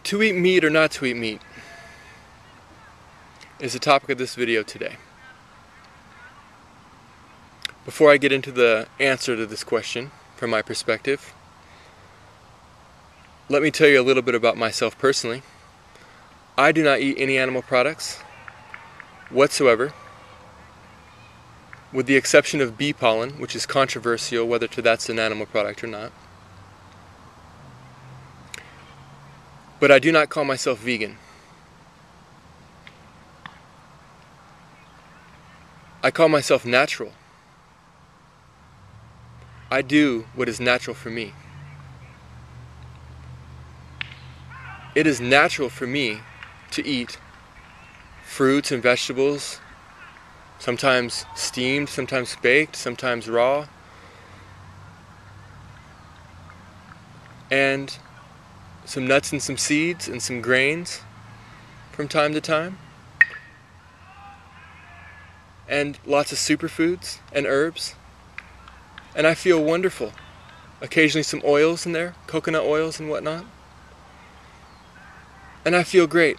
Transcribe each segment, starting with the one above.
To eat meat or not to eat meat is the topic of this video today. Before I get into the answer to this question from my perspective, let me tell you a little bit about myself personally. I do not eat any animal products whatsoever, with the exception of bee pollen, which is controversial whether that's an animal product or not. But I do not call myself vegan. I call myself natural. I do what is natural for me. It is natural for me to eat fruits and vegetables, sometimes steamed, sometimes baked, sometimes raw, and some nuts and some seeds and some grains from time to time, and lots of superfoods and herbs, and I feel wonderful. Occasionally some oils in there, coconut oils and whatnot, and I feel great.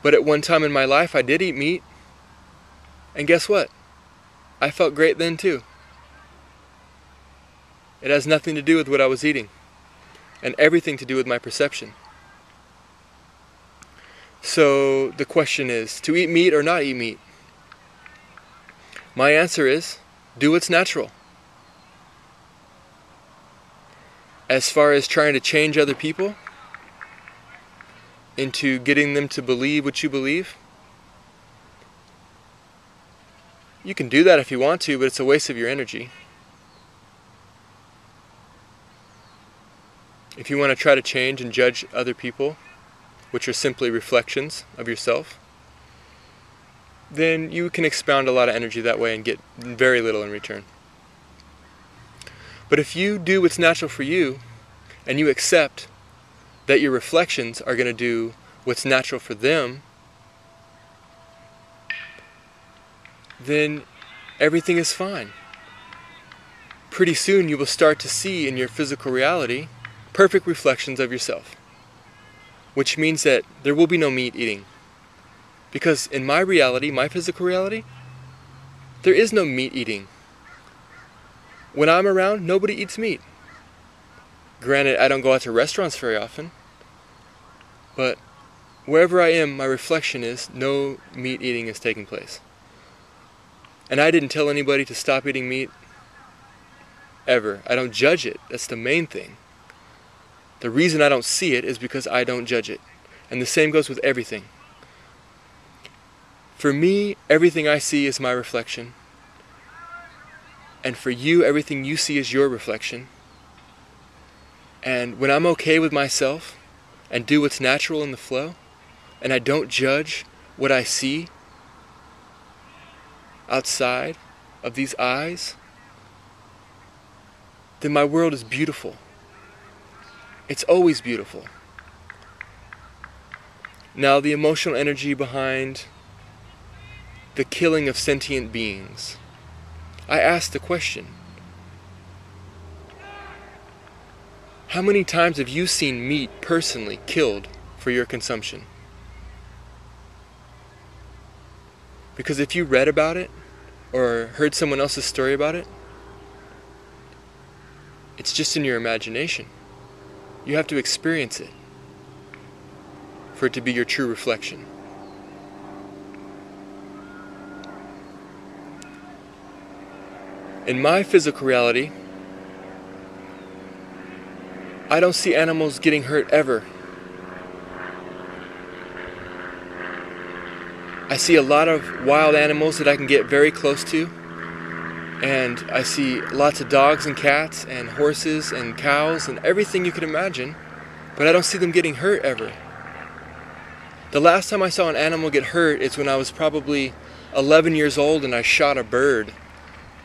But at one time in my life I did eat meat, and guess what? I felt great then too. It has nothing to do with what I was eating, and everything to do with my perception. So the question is, to eat meat or not eat meat? My answer is, do what's natural. As far as trying to change other people into getting them to believe what you believe, you can do that if you want to, but it's a waste of your energy. If you want to try to change and judge other people, which are simply reflections of yourself, then you can expound a lot of energy that way and get very little in return. But if you do what's natural for you, and you accept that your reflections are going to do what's natural for them, then everything is fine. Pretty soon you will start to see in your physical reality perfect reflections of yourself, which means that there will be no meat eating. Because in my reality, my physical reality, there is no meat eating. When I'm around, nobody eats meat. Granted, I don't go out to restaurants very often, but wherever I am, my reflection is no meat eating is taking place. And I didn't tell anybody to stop eating meat, ever. I don't judge it. That's the main thing. The reason I don't see it is because I don't judge it. And the same goes with everything. For me, everything I see is my reflection. And for you, everything you see is your reflection. And when I'm okay with myself and do what's natural in the flow, and I don't judge what I see outside of these eyes, then my world is beautiful. It's always beautiful. Now, the emotional energy behind the killing of sentient beings. I asked the question, how many times have you seen meat personally killed for your consumption? Because if you read about it or heard someone else's story about it, it's just in your imagination. You have to experience it for it to be your true reflection. In my physical reality, I don't see animals getting hurt ever. I see a lot of wild animals that I can get very close to, and I see lots of dogs and cats and horses and cows and everything you could imagine, but I don't see them getting hurt ever. The last time I saw an animal get hurt is when I was probably 11 years old and I shot a bird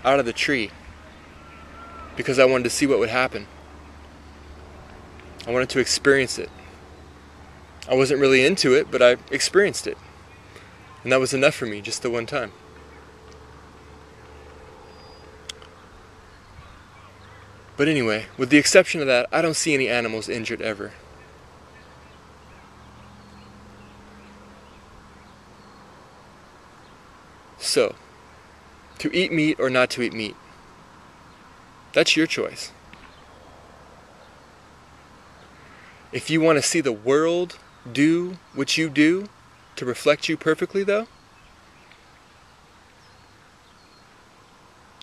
out of the tree because I wanted to see what would happen. I wanted to experience it. I wasn't really into it, but I experienced it. And that was enough for me, just the one time. But anyway, with the exception of that, I don't see any animals injured ever. So, to eat meat or not to eat meat, that's your choice. If you want to see the world do what you do to reflect you perfectly, though,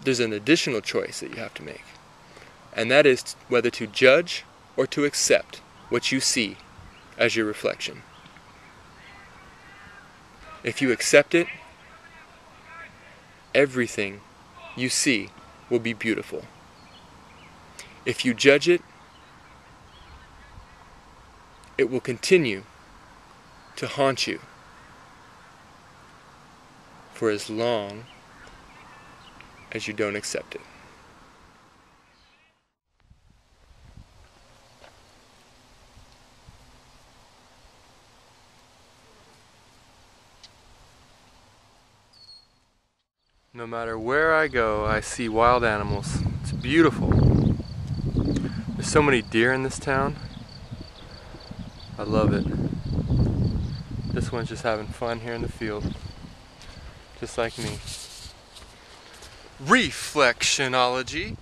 there's an additional choice that you have to make. And that is whether to judge or to accept what you see as your reflection. If you accept it, everything you see will be beautiful. If you judge it, it will continue to haunt you for as long as you don't accept it. No matter where I go, I see wild animals. It's beautiful. There's so many deer in this town. I love it. This one's just having fun here in the field, just like me. Reflectionology.